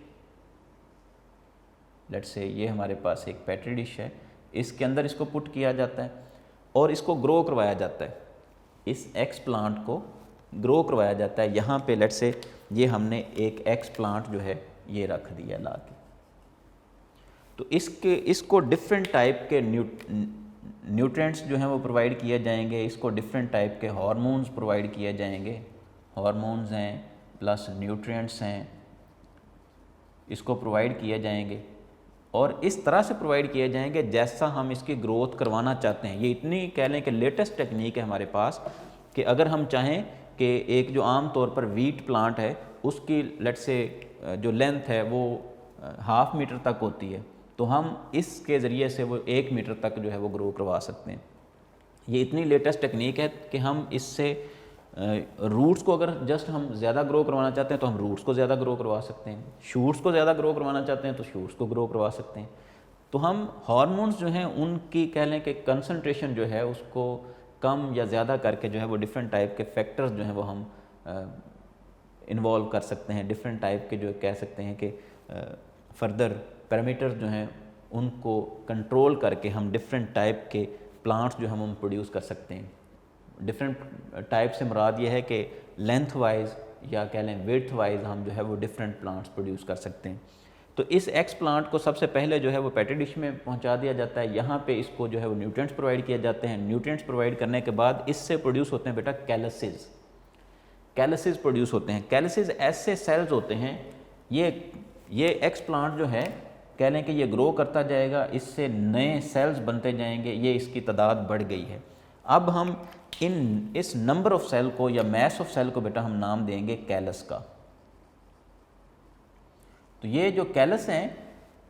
Let's say ये हमारे पास एक पेट्री डिश है, इसके अंदर इसको पुट किया जाता है और इसको ग्रो करवाया जाता है। इस एक्स प्लांट को ग्रो करवाया जाता है। यहाँ पे लेट्स से ये हमने एक एक्स प्लांट जो है ये रख दिया ला के, तो इसको डिफरेंट टाइप के न्यूट्रिएंट्स जो हैं वो प्रोवाइड किए जाएंगे, इसको डिफरेंट टाइप के हार्मोन्स प्रोवाइड किए जाएंगे। हार्मोन्स हैं प्लस न्यूट्रिएंट्स हैं, इसको प्रोवाइड किए जाएंगे और इस तरह से प्रोवाइड किए जाएंगे जैसा हम इसकी ग्रोथ करवाना चाहते हैं। ये इतनी कह लें कि लेटेस्ट टेक्निक है हमारे पास कि अगर हम चाहें कि एक जो आम तौर पर वीट प्लांट है उसकी लेट्स से जो लेंथ है वो 1/2 मीटर तक होती है, तो हम इसके ज़रिए से वो 1 मीटर तक जो है वो ग्रो करवा सकते हैं। ये इतनी लेटेस्ट टेक्निक है कि हम इससे रूट्स को अगर जस्ट हम ज़्यादा ग्रो करवाना चाहते हैं तो हम रूट्स को ज़्यादा ग्रो करवा सकते हैं, शूट्स को ज़्यादा ग्रो करवाना चाहते हैं तो शूट्स को ग्रो करवा सकते हैं। तो हम हार्मोन्स जो हैं उनकी कह लें कि कंसंट्रेशन जो है उसको कम या ज़्यादा करके जो है वो डिफरेंट टाइप के फैक्टर्स जो हैं वो हम इन्वॉल्व कर सकते हैं। डिफरेंट टाइप के जो कह सकते हैं कि फर्दर पैरामीटर्स जो हैं उनको कंट्रोल करके हम डिफरेंट टाइप के प्लांट्स जो हम प्रोड्यूस कर सकते हैं। डिफरेंट टाइप से मुराद ये है कि लेंथ वाइज या कह लें विड्थ वाइज हम जो है वो डिफरेंट प्लांट्स प्रोड्यूस कर सकते हैं। तो इस एक्स प्लांट को सबसे पहले जो है वो पेट्री डिश में पहुंचा दिया जाता है। यहाँ पे इसको जो है वो न्यूट्रिएंट्स प्रोवाइड किए जाते हैं। न्यूट्रिएंट्स प्रोवाइड करने के बाद इससे प्रोड्यूस होते हैं बेटा कैलसेस। कैलसेस प्रोड्यूस होते हैं। कैलसेस ऐसे सेल्स होते हैं, ये एक्स प्लांट जो है कह लें कि ये ग्रो करता जाएगा, इससे नए सेल्स बनते जाएंगे, ये इसकी तादाद बढ़ गई है। अब हम इस नंबर ऑफ सेल को या मैस ऑफ सेल को बेटा हम नाम देंगे कैलस का। तो ये जो कैलस हैं,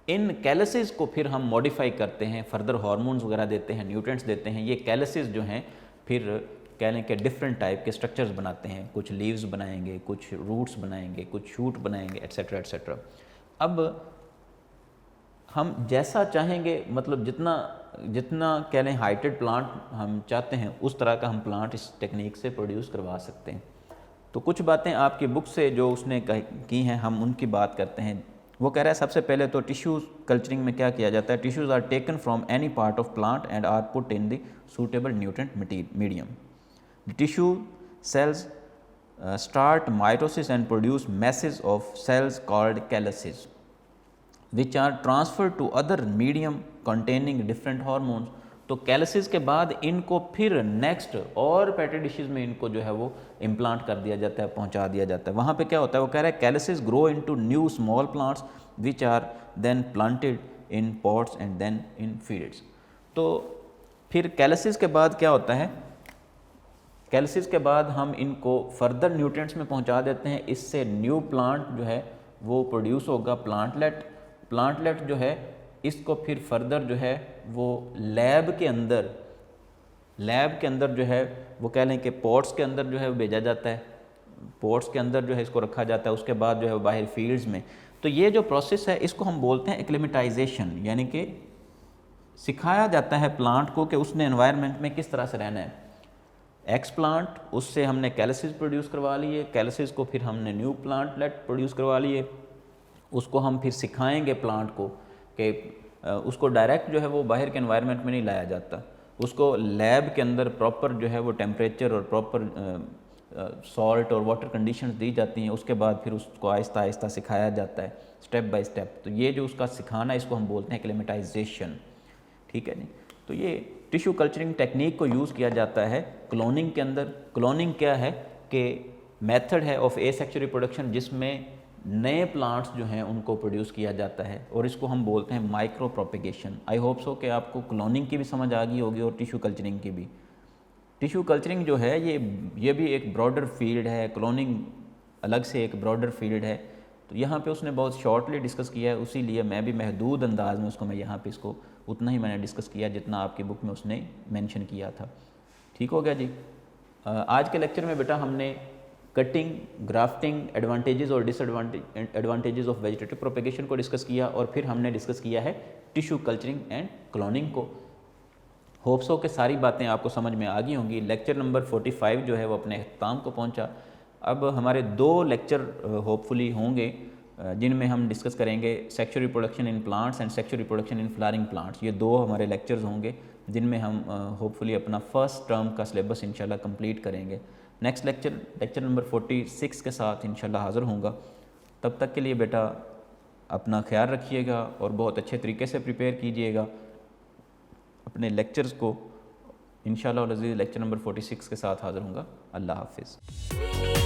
इन कैलसेस को फिर हम मॉडिफाई करते हैं, फर्दर हार्मोन्स वगैरह देते हैं, न्यूट्रिएंट्स देते हैं। ये कैलसेस जो हैं फिर कह लें कि डिफरेंट टाइप के स्ट्रक्चर्स बनाते हैं, कुछ लीव्स बनाएंगे, कुछ रूट्स बनाएंगे, कुछ शूट बनाएंगे, एट्सेट्रा एट्सेट्रा। अब हम जैसा चाहेंगे, मतलब जितना कह लें हाइटेड प्लांट हम चाहते हैं उस तरह का हम प्लांट इस टेक्निक से प्रोड्यूस करवा सकते हैं। तो कुछ बातें आपकी बुक से जो उसने की हैं हम उनकी बात करते हैं। वो कह रहा है सबसे पहले तो टिश्यूज़ कल्चरिंग में क्या किया जाता है, tissues are taken from any part of plant and are put in the suitable nutrient medium. The tissue cells start mitosis and produce masses of cells called calyces which are transferred to other medium containing different hormones। तो कैलसिस के बाद इनको फिर next और petri dishes में इनको जो है वो इम्प्लांट कर दिया जाता है, पहुंचा दिया जाता है। वहाँ पे क्या होता है, वो कह रहा है calluses grow into new small plants which are then planted in pots and then in fields. तो फिर कैलसिस के बाद क्या होता है, कैलसिस के बाद हम इनको फर्दर न्यूट्रिएंट्स में पहुंचा देते हैं। इससे न्यू प्लांट जो है वो प्रोड्यूस होगा, प्लांटलेट जो है इसको फिर फर्दर जो है वो लैब के अंदर जो है वो कह लें कि पॉट्स के अंदर जो है वो भेजा जाता है, पॉट्स के अंदर जो है इसको रखा जाता है, उसके बाद जो है वो बाहर फील्ड्स में। तो ये जो प्रोसेस है इसको हम बोलते हैं एक्लिमेटाइजेशन, यानी कि सिखाया जाता है प्लांट को कि उसने एनवायरनमेंट में किस तरह से रहना है। एक्स प्लांट, उससे हमने कैलसिस प्रोड्यूस करवा लिए, कैलसिस को फिर हमने न्यू प्लांटलेट प्रोड्यूस करवा लिए, उसको हम फिर सिखाएंगे प्लांट को कि उसको डायरेक्ट जो है वो बाहर के एनवायरनमेंट में नहीं लाया जाता, उसको लैब के अंदर प्रॉपर जो है वो टेम्परेचर और प्रॉपर सॉल्ट और वाटर कंडीशंस दी जाती हैं। उसके बाद फिर उसको आहिस्ता आहिस्ता सिखाया जाता है स्टेप बाय स्टेप। तो ये जो उसका सिखाना है इसको हम बोलते हैं एक्लेमेटाइजेशन, ठीक है जी। तो ये टिश्यू कल्चरिंग टेक्निक को यूज़ किया जाता है क्लोनिंग के अंदर। क्लोनिंग क्या है कि मेथड है ऑफ एसेक्सुअल रिप्रोडक्शन जिसमें नए प्लांट्स जो हैं उनको प्रोड्यूस किया जाता है और इसको हम बोलते हैं micro propagation. I hope so कि आपको क्लोनिंग की भी समझ आ गई होगी और टिश्यू कल्चरिंग की भी। टिश्यू कल्चरिंग जो है ये भी एक ब्रॉडर फील्ड है, क्लोनिंग अलग से एक ब्रॉडर फील्ड है। तो यहाँ पे उसने बहुत शॉर्टली डिस्कस किया है, उसी लिए मैं भी महदूद अंदाज में उसको मैं यहाँ पे इसको उतना ही मैंने डिस्कस किया जितना आपकी बुक में उसने मेंशन किया था। ठीक हो गया जी। आज के लेक्चर में बेटा हमने कटिंग, ग्राफ्टिंग, एडवांटेजेस और डिसएडवांटेजेस ऑफ वेजिटेटिव प्रोपेगेशन को डिस्कस किया और फिर हमने डिस्कस किया है टिश्यू कल्चरिंग एंड क्लोनिंग को। होप सो के सारी बातें आपको समझ में आ गई होंगी। लेक्चर नंबर 45 जो है वो अपने अख्ताम को पहुंचा। अब हमारे 2 लेक्चर होपफुली होंगे जिनमें हम डिस्कस करेंगे sexual reproduction in plants and sexual reproduction in flowering plants. ये 2 हमारे लेक्चर्स होंगे जिनमें हम होपफुली अपना फर्स्ट टर्म का सिलेबस इंशाल्लाह कंप्लीट करेंगे। नेक्स्ट लेक्चर नंबर 46 के साथ इंशाल्लाह हाज़िर होऊंगा। तब तक के लिए बेटा अपना ख्याल रखिएगा और बहुत अच्छे तरीके से प्रिपेयर कीजिएगा अपने लेक्चर्स को। इंशाल्लाह लेक्चर नंबर 46 के साथ हाज़िर होऊंगा। अल्लाह हाफिज़।